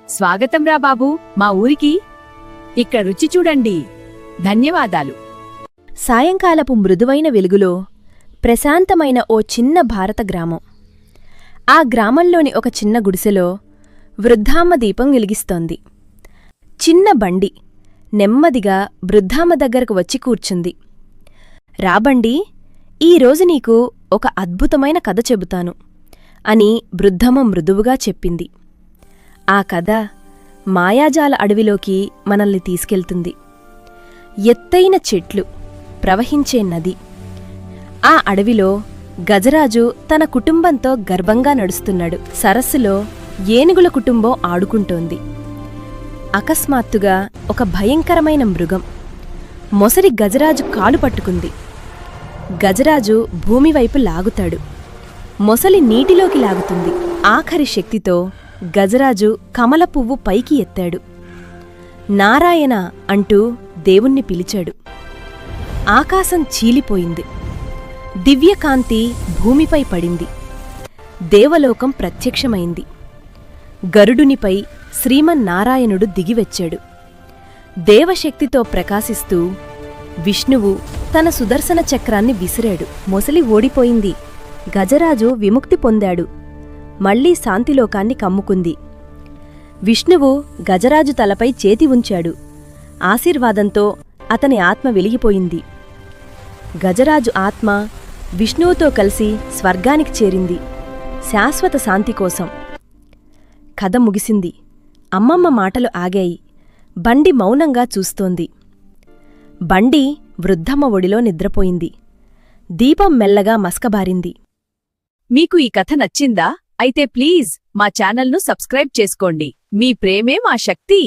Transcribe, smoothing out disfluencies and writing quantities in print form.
స్వాగతం రా బాబూ మా ఊరికి. ఇక్కడ రుచి చూడండి. ధన్యవాదాలు. సాయంకాలపు మృదువైన వెలుగులో ప్రశాంతమైన ఓ చిన్న భారత గ్రామం. ఆ గ్రామంలోని ఒక చిన్న గుడిసెలో వృద్ధామ్మ దీపం వెలిగిస్తోంది. చిన్న బండి నెమ్మదిగా వృద్ధామ్మ దగ్గరకు వచ్చి కూర్చుంది. రాబండి, ఈరోజు నీకు ఒక అద్భుతమైన కథ చెబుతాను అని వృద్ధమ్మ మృదువుగా చెప్పింది. ఆ కథ మాయాజాల అడవిలోకి మనల్ని తీసుకెళ్తుంది. ఎత్తైన చెట్లు, ప్రవహించే నది. ఆ అడవిలో గజరాజు తన కుటుంబంతో గర్వంగా నడుస్తున్నాడు. సరస్సులో ఏనుగుల కుటుంబం ఆడుకుంటోంది. అకస్మాత్తుగా ఒక భయంకరమైన మృగం మొసలి గజరాజు కాలు పట్టుకుంది. గజరాజు భూమివైపు లాగుతాడు. మొసలి నీటిలోకి లాగుతుంది. ఆఖరి శక్తితో గజరాజు కమల పువ్వు పైకి ఎత్తాడు. నారాయణ అంటూ దేవుణ్ణి పిలిచాడు. ఆకాశం చీలిపోయింది. దివ్యకాంతి భూమిపై పడింది. దేవలోకం ప్రత్యక్షమైంది. గరుడునిపై శ్రీమన్నారాయణుడు దిగివచ్చాడు. దేవశక్తితో ప్రకాశిస్తూ విష్ణువు తన సుదర్శన చక్రాన్ని విసిరాడు. మొసలి ఓడిపోయింది. గజరాజు విముక్తి పొందాడు. మళ్లీ శాంతిలోకాన్ని కమ్ముకుంది. విష్ణువు గజరాజు తలపై చేతి ఉంచాడు. ఆశీర్వాదంతో అతని ఆత్మ వెలిగిపోయింది. గజరాజు ఆత్మ విష్ణువుతో కలిసి స్వర్గానికి చేరింది, శాశ్వత శాంతి కోసం. కథ ముగిసింది. అమ్మమ్మ మాటలు ఆగాయి. బండి మౌనంగా చూస్తోంది. బండి వృద్ధమ్మ ఒడిలో నిద్రపోయింది. దీపం మెల్లగా మస్కబారింది. మీకు ఈ కథ నచ్చిందా? అయితే ప్లీజ్ మా ఛానల్ను సబ్స్క్రైబ్ చేసుకోండి. మీ ప్రేమే మా శక్తి.